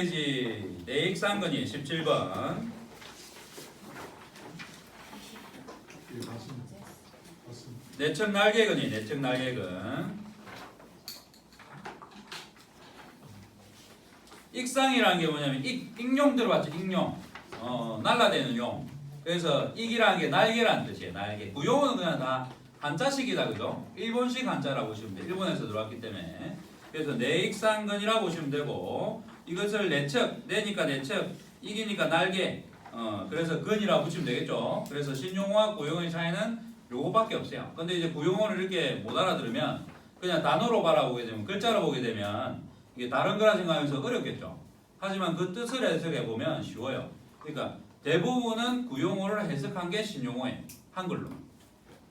21페이지 내익상근이 17번. 내측 날개근이 내측 날개근. 익상이라는 게 뭐냐면 익용 들어봤죠? 익용. 날라다니는 용. 그래서 익이라는 게 날개라는 뜻이에요. 날개. 구용은 그냥 다 한자식이다, 그죠? 일본식 한자라고 보시면 돼요. 일본에서 들어왔기 때문에. 그래서 내익상근이라고 보시면 되고, 이것을 내측, 내니까 내측, 익이니까 날개. 그래서 근이라고 보시면 되겠죠. 그래서 신용어와 구용의 차이는 요거밖에 없어요. 근데 이제 구용어를 이렇게 못 알아들으면 그냥 단어로 바라보게 되면, 글자로 보게 되면 이게 다른 거라 생각하면서 어렵겠죠. 하지만 그 뜻을 해석해 보면 쉬워요. 그러니까 대부분은 구용어를 해석한 게 신용어예요. 한글로.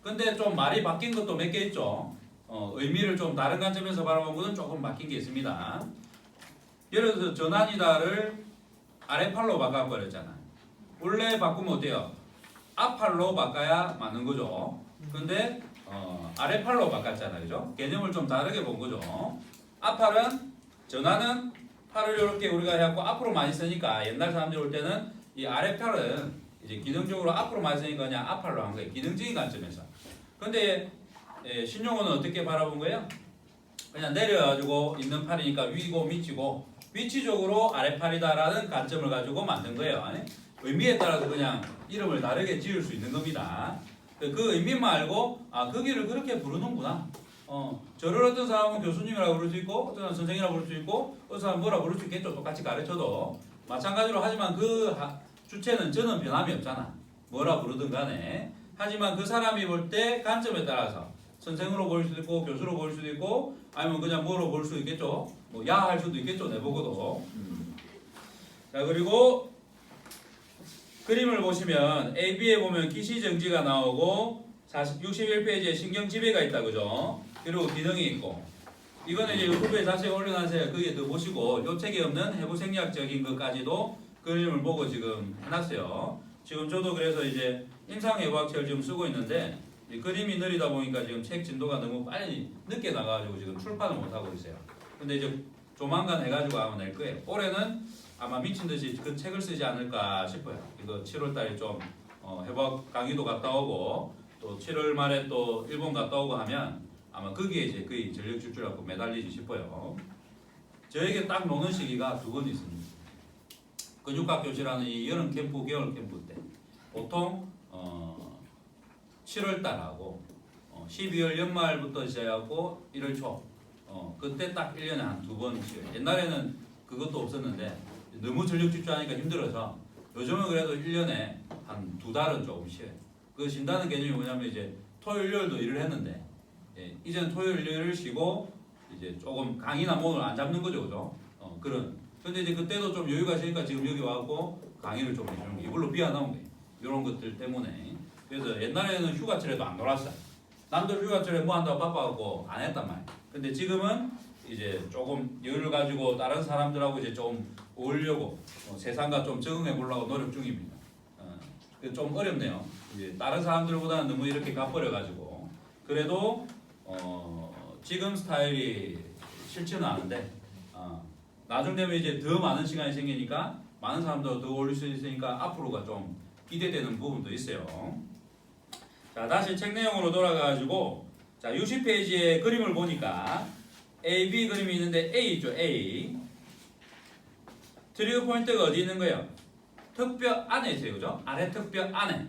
근데 좀 말이 바뀐 것도 몇 개 있죠. 의미를 좀 다른 관점에서 바라본 것은 조금 바뀐 게 있습니다. 예를 들어서 전환이다를 아래팔로 바꿔버렸잖아요. 원래 바꾸면 어때요? 앞팔로 바꿔야 맞는 거죠. 근데 아래팔로 바꿨잖아요. 그죠? 개념을 좀 다르게 본 거죠. 앞팔은 전환은 팔을 이렇게 우리가 해갖고 앞으로 많이 쓰니까 옛날 사람들 올 때는 이 아래팔은 이제 기능적으로 앞으로 많이 쓰니까 그냥 앞팔로 한 거예요. 기능적인 관점에서. 근데 신용어는 어떻게 바라본 거예요? 그냥 내려가지고 있는 팔이니까 위고 밑이고 위치적으로 아래팔이다라는 관점을 가지고 만든 거예요. 의미에 따라서 그냥 이름을 다르게 지을 수 있는 겁니다. 그 의미만 알고 그 길을 그렇게 부르는구나. 저를 어떤 사람은 교수님이라고 부를 수 있고 어떤 사람은 선생이라고 부를 수 있고 어떤 사람은 뭐라고 부를 수 있겠죠. 똑같이 가르쳐도 마찬가지로. 하지만 그 주체는 저는 변함이 없잖아. 뭐라 부르든 간에. 하지만 그 사람이 볼 때 관점에 따라서 선생으로 볼 수도 있고 교수로 볼 수도 있고 아니면 그냥 뭐로 볼 수도 있겠죠. 뭐 야 할 수도 있겠죠. 내보고도. 자, 그리고 그림을 보시면 AB에 보면 기시정지가 나오고 61페이지에 신경지배가 있다, 그죠? 그리고 기능이 있고. 이거는 이제 유튜브에 자세히 올려놨어요. 거기에 더 보시고 요 책에 없는 해부생략적인 것까지도 그림을 보고 지금 해놨어요. 지금 저도 그래서 이제 임상해부학책을 지금 쓰고 있는데 이 그림이 느리다 보니까 지금 책 진도가 너무 빨리 늦게 나가가지고 지금 출판을 못하고 있어요. 근데 이제 조만간 해가지고 아마 낼 거예요. 올해는 아마 미친 듯이 그 책을 쓰지 않을까 싶어요. 이거 7월달에 좀 해부학 강의도 갔다 오고 또 7월 말에 또 일본 갔다 오고 하면 아마 거기에 이제 거의 전력 질주라고 매달리지 싶어요. 저에게 딱 노는 시기가 두 번 있습니다. 근육학 교실하는 이 여름 캠프, 겨울 캠프 때 보통 7월달하고 12월 연말부터 시작하고 1월 초 그때 딱 1년에 한 두 번 쉬어요. 옛날에는 그것도 없었는데 너무 전력 질주하니까 힘들어서 요즘은 그래도 1년에 한 두 달은 조금 쉬어요. 그 쉰다는 개념이 뭐냐면 이제 토요일, 일요일도 일을 했는데 이제는 토요일, 일요일을 쉬고 이제 조금 강의나 모임을 안 잡는 거죠, 그죠? 그런. 근데 이제 그때도 좀 여유가 있으니까 지금 여기 와갖고 강의를 좀 해주는 게 이걸로 비워 나온 거예요. 이런 것들 때문에. 그래서 옛날에는 휴가철에도 안 놀았어요. 남들 휴가철에 뭐 한다고 바빠갖고 안 했단 말이에요. 근데 지금은 이제 조금 여유를 가지고 다른 사람들하고 이제 좀 어울려고 세상과 좀 적응해 보려고 노력 중입니다. 좀 어렵네요. 이제 다른 사람들보다는 너무 이렇게 가버려가지고 그래도 지금 스타일이 싫지는 않은데 나중 되면 이제 더 많은 시간이 생기니까 많은 사람도 더 어울릴 수 있으니까 앞으로가 좀 기대되는 부분도 있어요. 자, 다시 책 내용으로 돌아가가지고 자 60페이지에 그림을 보니까 A, B 그림이 있는데 A 있죠. A 트리거 포인트가 어디 있는 거예요? 턱뼈 안에 있어요. 그죠? 아래 턱뼈 안에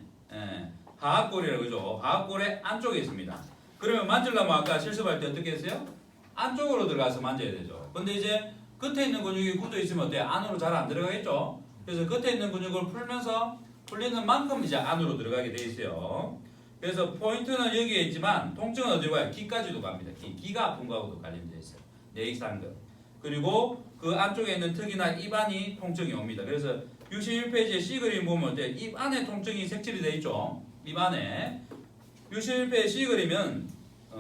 하악골이라고 그죠? 하악골의 안쪽에 있습니다. 그러면 만지려면 아까 실습할 때 어떻게 했어요? 안쪽으로 들어가서 만져야 되죠. 근데 이제 끝에 있는 근육이 굳어 있으면 어때요? 안으로 잘 안 들어가겠죠? 그래서 끝에 있는 근육을 풀면서 풀리는 만큼 이제 안으로 들어가게 돼 있어요. 그래서 포인트는 여기에 있지만 통증은 어디로 가요? 귀까지도 갑니다. 귀가 아픈 거하고도 관련되어 있어요. 내익상근. 그리고 그 안쪽에 있는 턱이나 입 안이 통증이 옵니다. 그래서 61페이지에 C 그림 보면 어때요? 입 안에 통증이 색칠이 되어 있죠? 입 안에. 61페이지 C 그림은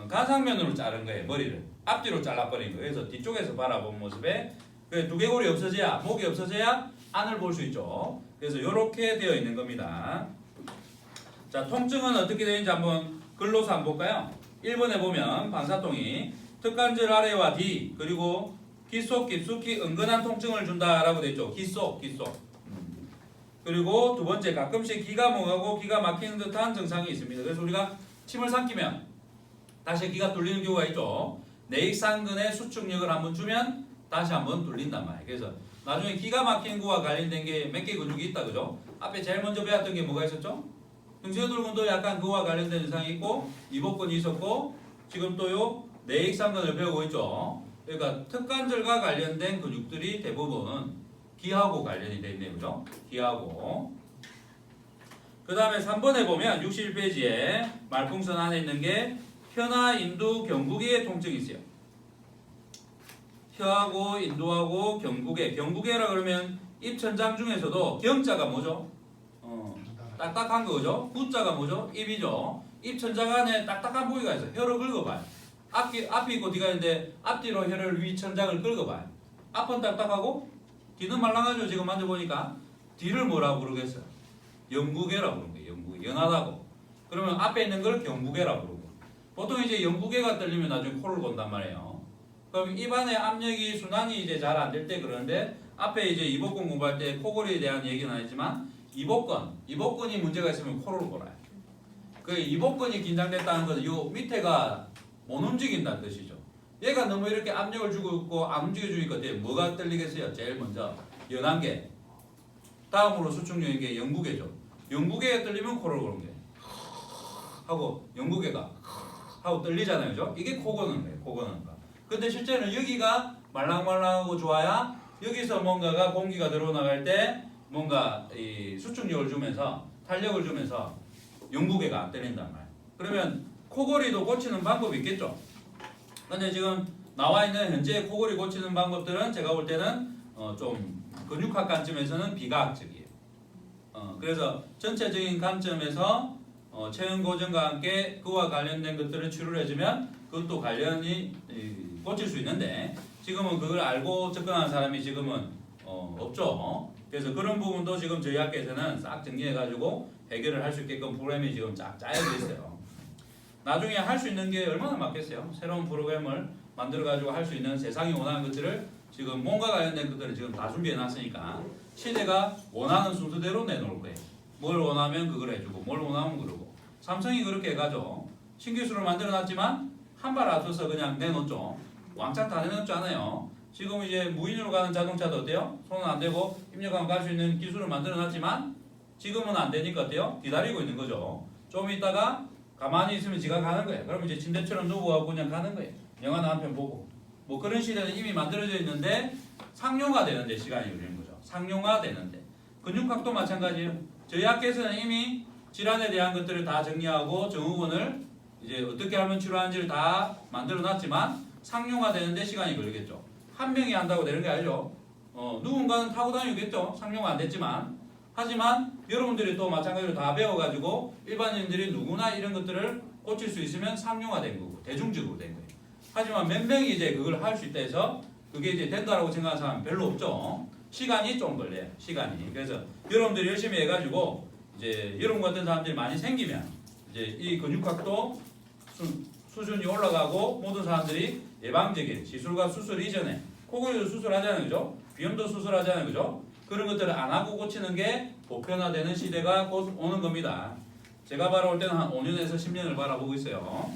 가상면으로 자른 거예요. 머리를. 앞뒤로 잘라버린 거예요. 그래서 뒤쪽에서 바라본 모습에 두개골이 없어져야, 목이 없어져야 안을 볼 수 있죠. 그래서 이렇게 되어 있는 겁니다. 자, 통증은 어떻게 되는지 한번 글로서 한번 볼까요? 1번에 보면 방사통이 턱관절 아래와 뒤 그리고 귀속, 깊숙이 은근한 통증을 준다라고 돼 있죠. 귀속. 그리고 두 번째, 가끔씩 기가 멍하고 기가 막히는 듯한 증상이 있습니다. 그래서 우리가 침을 삼키면 다시 기가 뚫리는 경우가 있죠. 내익상근의 수축력을 한번 주면 다시 한번 뚫린단 말이에요. 그래서 나중에 기가 막히는 거와 관련된 게 몇 개 근육이 있다, 그죠? 앞에 제일 먼저 배웠던 게 뭐가 있었죠? 등뼈돌근도 약간 그와 관련된 증상이 있고, 이복근이 있었고, 지금 또요 내익상근을 배우고 있죠. 그러니까 특관절과 관련된 근육들이 대부분 기하고 관련이 돼 있네요, 그죠? 기하고. 그 다음에 3번에 보면 61페이지에 말풍선 안에 있는 게 혀나 인두, 경구개의 통증이 있어요. 혀하고 인두하고 경구개. 경구개라 그러면 입천장 중에서도 경자가 뭐죠? 딱딱한 거죠. 구자가 뭐죠? 입이죠. 입천장 안에 딱딱한 부위가 있어요. 혀를 긁어봐요. 앞이 있고 뒤가 있는데 앞뒤로 혀를 위천장을 긁어봐요. 앞은 딱딱하고 뒤는 말랑하죠. 지금 만져보니까. 뒤를 뭐라고 부르겠어요? 영구개라고 부르는 거예요. 영구개. 연하다고. 그러면 앞에 있는 걸 경구개라고 부르고. 보통 이제 영구개가 떨리면 나중에 코를 건단 말이에요. 그럼 입안의 압력이 순환이 이제 잘 안 될 때 그러는데 앞에 이제 이복근 공부할 때 코골이에 대한 얘기는 아니지만 이복근이 문제가 있으면 코를 골아요. 그 이복근이 긴장됐다는 것은 요 밑에가 못 움직인다는 뜻이죠. 얘가 너무 이렇게 압력을 주고 있고 안 움직여주니까 뭐가 떨리겠어요? 제일 먼저 연한 게. 다음으로 수축력인 게 영구개죠. 영구개가 떨리면 코를 고는 게 하고 영구개가 하고 떨리잖아요, 그죠? 이게 코 고는 거예요. 코 고는 거. 근데 실제는 여기가 말랑말랑하고 좋아야 여기서 뭔가가 공기가 들어나갈 때 뭔가 이 수축력을 주면서 탄력을 주면서 영구개가 안 떨린단 말이에요. 그러면 코골이도 고치는 방법이 있겠죠. 근데 지금 나와 있는 현재 코골이 고치는 방법들은 제가 볼 때는 좀 근육학 관점에서는 비과학적이에요. 그래서 전체적인 관점에서 체형 고정과 함께 그와 관련된 것들을 치료를 해주면 그것도 관련이 고칠 수 있는데 지금은 그걸 알고 접근하는 사람이 지금은 없죠. 그래서 그런 부분도 지금 저희 학교에서는 싹 정리해가지고 해결을 할 수 있게끔 프로그램이 지금 쫙 짜여져 있어요. 나중에 할 수 있는 게 얼마나 많겠어요. 새로운 프로그램을 만들어가지고 할 수 있는 세상이 원하는 것들을 지금 몸과 관련된 것들을 지금 다 준비해놨으니까 시대가 원하는 순서대로 내놓을 거예요. 뭘 원하면 그걸 해주고 뭘 원하면 그러고. 삼성이 그렇게 해가지고 신기술을 만들어놨지만 한 발 앞서서 그냥 내놓죠. 왕창 다 내놓지 않아요. 지금 이제 무인으로 가는 자동차도 어때요? 손은 안 대고 입력하면 갈 수 있는 기술을 만들어놨지만 지금은 안 되니까 어때요? 기다리고 있는 거죠. 좀 있다가 가만히 있으면 지가 가는 거예요. 그럼 이제 침대처럼 누워가고 그냥 가는 거예요. 영화나 한 편 보고. 뭐 그런 시대는 이미 만들어져 있는데 상용화 되는데 시간이 걸리는 거죠. 상용화 되는데. 근육학도 마찬가지예요. 저희 학교에서는 이미 질환에 대한 것들을 다 정리하고 증후군을 이제 어떻게 하면 치료하는지를 다 만들어 놨지만 상용화 되는데 시간이 걸리겠죠. 한 명이 한다고 되는 게 아니죠. 누군가는 타고 다니겠죠. 상용화 안 됐지만. 하지만 여러분들이 또 마찬가지로 다 배워가지고 일반인들이 누구나 이런 것들을 고칠 수 있으면 상용화된 거고 대중적으로 된 거예요. 하지만 몇 명이 이제 그걸 할 수 있다 해서 그게 이제 된다라고 생각하는 사람은 별로 없죠. 시간이 좀 걸려요. 시간이. 그래서 여러분들이 열심히 해가지고 이제 여러분 같은 사람들이 많이 생기면 이제 이 근육학도 수준이 올라가고 모든 사람들이 예방적인 시술과 수술 이전에 코골이도 수술하잖아요, 그죠? 비염도 수술하잖아요, 그죠? 그런 것들을 안 하고 고치는 게 보편화되는 시대가 곧 오는 겁니다. 제가 바라볼 때는 한 5년에서 10년을 바라보고 있어요.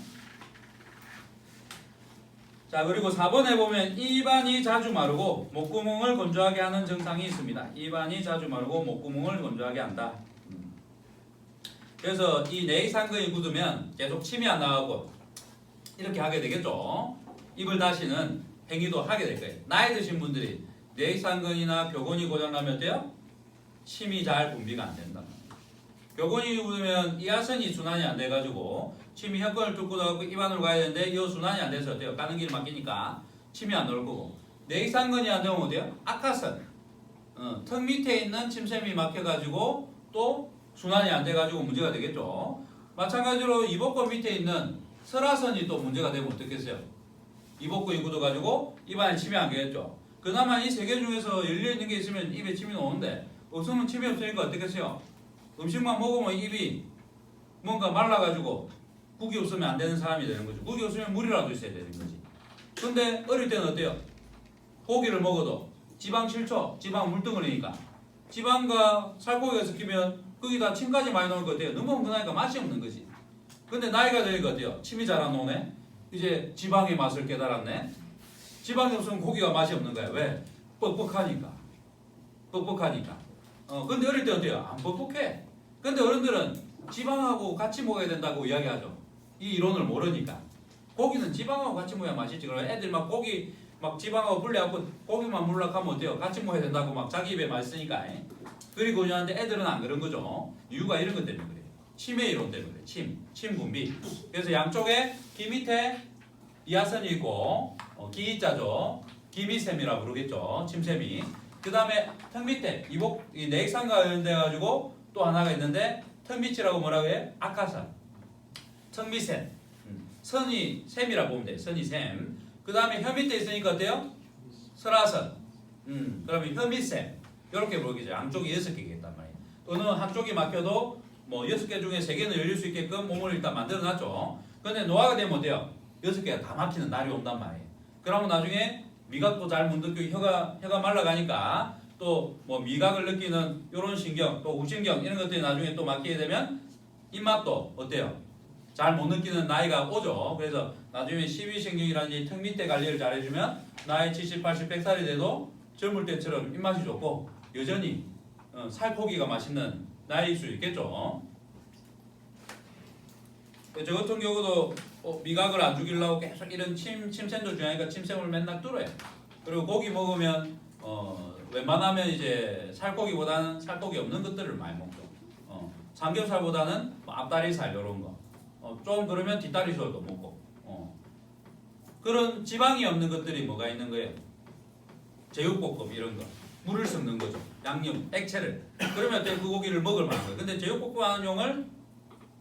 자, 그리고 4번에 보면 입안이 자주 마르고 목구멍을 건조하게 하는 증상이 있습니다. 입안이 자주 마르고 목구멍을 건조하게 한다. 그래서 이 내의상근이 굳으면 계속 침이 안 나가고 이렇게 하게 되겠죠. 입을 다시는 행위도 하게 될 거예요. 나이 드신 분들이 내의상근이나 교곤이 고장나면 어때요? 침이 잘 분비가 안 된다. 교곤이 굳으면 이하선이 순환이 안 돼가지고 침이 혀권을 뚫고 나가고 입안으로 가야 되는데 이 순환이 안 돼서 어때요? 가는 길 막히니까 침이 안 나올 거고 내의상근이 안 되면 어때요? 악하선 턱 밑에 있는 침샘이 막혀가지고 또 순환이 안 돼가지고 문제가 되겠죠. 마찬가지로 이복근 밑에 있는 설하선이 또 문제가 되면 어떻겠어요? 이복근이 굳어가지고 입안에 침이 안 가겠죠. 그나마 이 세 개 중에서 열려있는 게 있으면 입에 침이 나오는데 없으면 침이 없으니까 어떻겠어요? 음식만 먹으면 입이 뭔가 말라가지고 국이 없으면 안 되는 사람이 되는 거죠. 국이 없으면 물이라도 있어야 되는 거지. 근데 어릴 때는 어때요? 고기를 먹어도 지방 실초, 지방 물덩어리니까 지방과 살코기가 섞이면 거기다 침까지 많이 넣을 것 같아요. 너무 은근하니까 맛이 없는 거지. 근데 나이가 들니까 어때요? 침이 잘 안 오네. 이제 지방의 맛을 깨달았네. 지방이 없으면 고기가 맛이 없는 거야. 왜? 뻑뻑하니까. 뻑뻑하니까. 근데 어릴 때 어때요? 안 뻑뻑해. 근데 어른들은 지방하고 같이 먹어야 된다고 이야기하죠. 이 이론을 모르니까. 고기는 지방하고 같이 먹어야 맛있지. 그러면 애들 막 고기 막 지방하고 불려갖고 고기만 물락하면 어때요? 같이 먹어야 된다고 막 자기 입에 맛있으니까. 그리고 이제 애들은 안 그런 거죠. 이유가 이런 것 때문에 그래요. 침의 이론 때문에 그래요. 침 분비. 그래서 양쪽에 기 밑에 이하선이 있고 기자죠. 기미샘이라 부르겠죠. 침샘이. 그 다음에 턱 밑에 이 내액상과 연대 가지고 또 하나가 있는데 턱 밑이라고 뭐라고 해? 악하선. 턱 밑샘. 선이 샘이라 보면 돼. 선이 샘. 그 다음에 혀 밑에 있으니까 어때요? 설화선. 그러면 혀 밑샘. 이렇게 보겠죠. 양쪽이 6개겠단 말이에요. 어느 한쪽이 막혀도 뭐 6개 중에 3개는 열릴 수 있게끔 몸을 일단 만들어 놨죠. 근데 노화가 되면 어때요? 6개가 다 막히는 날이 온단 말이에요. 그러면 나중에 미각도 잘 못 느끼고 혀가 말라가니까 또 뭐 미각을 느끼는 이런 신경, 또 우신경 이런 것들이 나중에 또 막히게 되면 입맛도 어때요? 잘 못 느끼는 나이가 오죠. 그래서 나중에 십이신경이라든지 턱 밑에 관리를 잘 해주면 나이 70, 80, 100살이 돼도 젊을 때처럼 입맛이 좋고 여전히 살코기가 맛있는 나이일 수 있겠죠. 저 같은 경우도 미각을 안 죽이려고 계속 이런 침샘도 중요하니까 침샘을 맨날 뚫어요. 그리고 고기 먹으면 웬만하면 이제 살코기보다는 살코기 없는 것들을 많이 먹죠. 삼겹살보다는 뭐 앞다리살 이런 거. 좀 그러면 뒷다리살도 먹고. 그런 지방이 없는 것들이 뭐가 있는 거예요? 제육볶음 이런 거. 물을 섞는 거죠. 양념, 액체를. 그러면 그 고기를 먹을 만한 거예요. 근데 제육볶음 하는 용을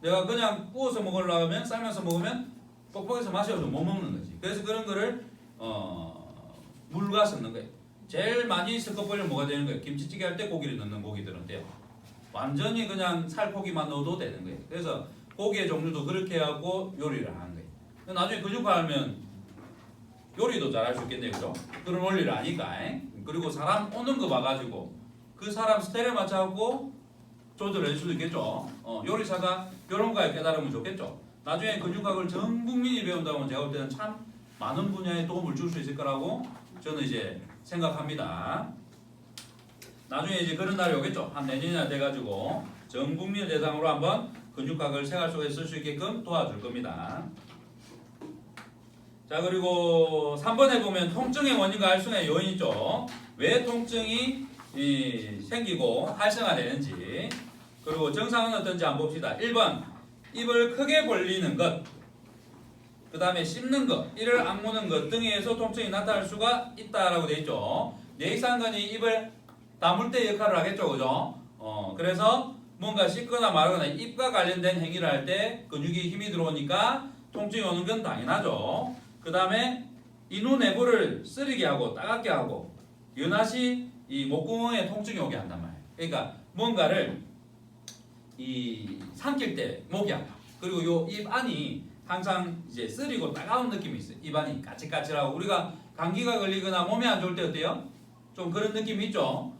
내가 그냥 구워서 먹으려면 삶아서 먹으면 뻑뻑해서 맛이 없어서 못 먹는 거지. 그래서 그런 거를 물과 섞는 거예요. 제일 많이 섞어버리면 뭐가 되는 거예요? 김치찌개 할 때 고기를 넣는 고기들은 돼요. 완전히 그냥 살코기만 넣어도 되는 거예요. 그래서 고기의 종류도 그렇게 하고 요리를 하는 거예요. 나중에 근육화하면 요리도 잘할 수 있겠네요. 그죠? 그런 원리를 아니까. 그리고 사람 오는 거 봐가지고 그 사람 스타일에 맞춰갖고 조절해 줄 수도 있겠죠. 요리사가 이런 거에 깨달으면 좋겠죠. 나중에 근육학을 전 국민이 배운다면 제가 볼 때는 참 많은 분야에 도움을 줄 수 있을 거라고 저는 이제 생각합니다. 나중에 이제 그런 날이 오겠죠. 한 내년이나 돼가지고 전 국민을 대상으로 한번 근육학을 생활 속에 쓸 수 있게끔 도와줄 겁니다. 자, 그리고 3번에 보면 통증의 원인과 활성의 요인이 있죠. 왜 통증이 생기고 활성화되는지, 그리고 정상은 어떤지 한번 봅시다. 1번 입을 크게 벌리는 것, 그 다음에 씹는 것, 이를 악무는 것 등에서 통증이 나타날 수가 있다라고 되어 있죠. 뇌익상근이 입을 다물 때 역할을 하겠죠. 그죠? 그래서 뭔가 씹거나 마르거나 입과 관련된 행위를 할 때 근육이 힘이 들어오니까 통증이 오는 건 당연하죠. 그 다음에 인후 내부를 쓰리게 하고 따갑게 하고 연하시 이 목구멍에 통증이 오게 한단 말이에요. 그러니까 뭔가를 삼킬 때 목이 아파. 그리고 요 입 안이 항상 이제 쓰리고 따가운 느낌이 있어요. 입 안이 까칠까칠하고 우리가 감기가 걸리거나 몸이 안 좋을 때 어때요? 좀 그런 느낌이 있죠.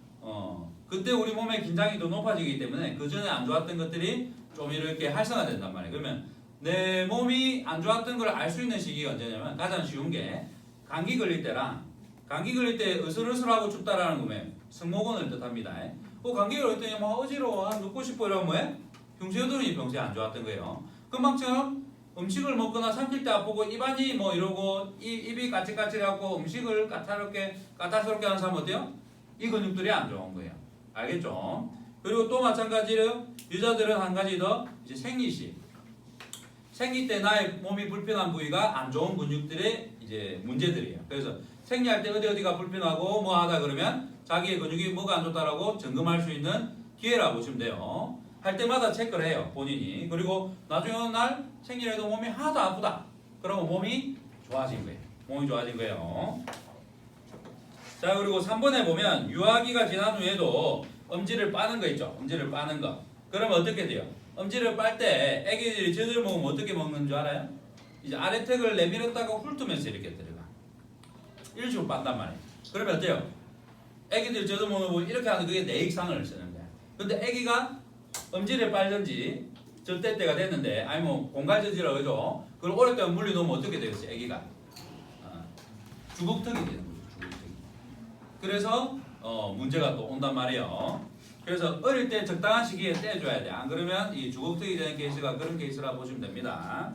그때 우리 몸의 긴장이 더 높아지기 때문에 그 전에 안 좋았던 것들이 좀 이렇게 활성화된단 말이에요. 그러면 내 몸이 안 좋았던 걸 알 수 있는 시기가 언제냐면 가장 쉬운 게 감기 걸릴 때랑 감기 걸릴 때 으슬으슬하고 춥다라는 거면 승모근을 뜻합니다. 감기 걸릴 때 막 어지러워 눕고 싶어 이러면 뭐해? 평소에도 평소에 안 좋았던 거예요. 금방처럼 음식을 먹거나 삼킬 때 아프고 입안이 뭐 이러고 입이 까칠까칠하고 음식을 까탈스럽게 하는 사람 어때요? 이 근육들이 안 좋은 거예요. 알겠죠? 그리고 또 마찬가지로 여자들은 한 가지 더 이제 생리시. 생리 때 나의 몸이 불편한 부위가 안 좋은 근육들의 이제 문제들이에요. 그래서 생리할 때 어디가 불편하고 뭐 하다 그러면 자기의 근육이 뭐가 안 좋다라고 점검할 수 있는 기회라고 보시면 돼요. 할 때마다 체크를 해요. 본인이. 그리고 나중에 어느 날 생리해도 몸이 하나도 아프다. 그러면 몸이 좋아진 거예요. 몸이 좋아진 거예요. 자, 그리고 3번에 보면 유아기가 지난 후에도 엄지를 빠는 거 있죠. 엄지를 빠는 거. 그러면 어떻게 돼요? 엄지를 빨 때 애기들이 젖을 먹으면 어떻게 먹는 줄 알아요? 이제 아래턱을 내밀었다가 훑으면서 이렇게 들어가. 이런 식으로 빤단 말이에요. 그러면 어때요? 애기들 저도 뭐 이렇게 하는 그게 내익상을 쓰는 거야. 근데 애기가 엄지를 빨든지 절대때가 됐는데 아니 뭐 공갈저지라고 하죠. 그걸 오랫동안 물려놓으면 어떻게 되겠어요? 애기가 주걱턱이 되는 거죠. 주걱턱이. 그래서 문제가 또 온단 말이에요. 그래서 어릴 때 적당한 시기에 떼줘야 돼. 안 그러면 이 주걱턱이 되는 케이스가 그런 케이스라 보시면 됩니다.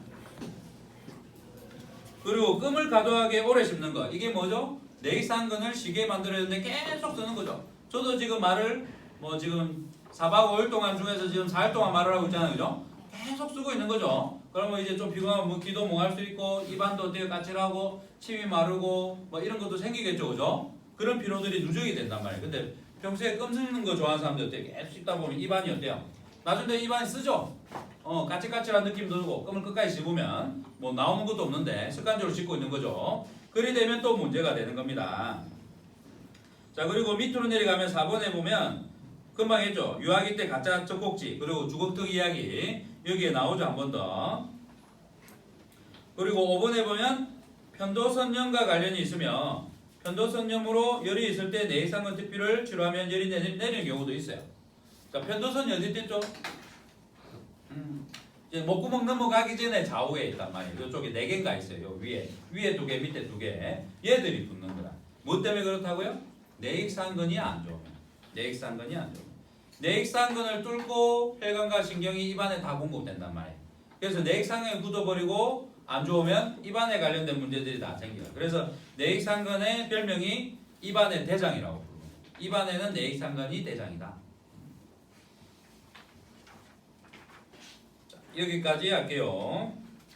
그리고 끔을 과도하게 오래 씹는 거. 이게 뭐죠? 내익상근을 시게 만들어야 되는데 계속 쓰는 거죠. 저도 지금 말을 뭐 지금 4박 5일 동안 중에서 지금 4일 동안 말을 하고 있잖아요. 그죠? 계속 쓰고 있는 거죠. 그러면 이제 좀 피곤하면 뭐 귀도 몽할 수 있고 입안도 되게 까칠하고 침이 마르고 뭐 이런 것도 생기겠죠. 그죠? 그런 피로들이 누적이 된단 말이에요. 근데 평소에 끔 쓰는 거 좋아하는 사람들 어때요? 계속 씹다 보면 입안이 어때요? 나중에 입안이 쓰죠? 까칠까칠한 느낌 들고 끔을 끝까지 씹으면 뭐 나오는 것도 없는데 습관적으로 씹고 있는 거죠. 그리 되면 또 문제가 되는 겁니다. 자, 그리고 밑으로 내려가면 4번에 보면 금방 했죠. 유아기 때 가짜 젖꼭지 그리고 주걱턱 이야기 여기에 나오죠. 한 번 더. 그리고 5번에 보면 편도선염과 관련이 있으며 편도선염으로 열이 있을 때 내익상근 TP를 치료하면 열이 내리는 경우도 있어요. 자, 편도선이 어디 있죠? 이제 목구멍 넘어가기 전에 좌우에 있단 말이에요. 이쪽에 4개인가 있어요. 요 위에 2개, 밑에 2개. 얘들이 붙는 거라. 뭐 때문에 그렇다고요? 내익상근이 안 좋으면. 내익상근이 안 좋으면. 내익상근을 뚫고 혈관과 신경이 입안에 다 공급된단 말이에요. 그래서 내익상근이 굳어버리고 안 좋으면 입안에 관련된 문제들이 다 생겨요. 그래서 내익상근의 별명이 입안의 대장이라고 부릅니다. 입안에는 내익상근이 대장이다. 자, 여기까지 할게요.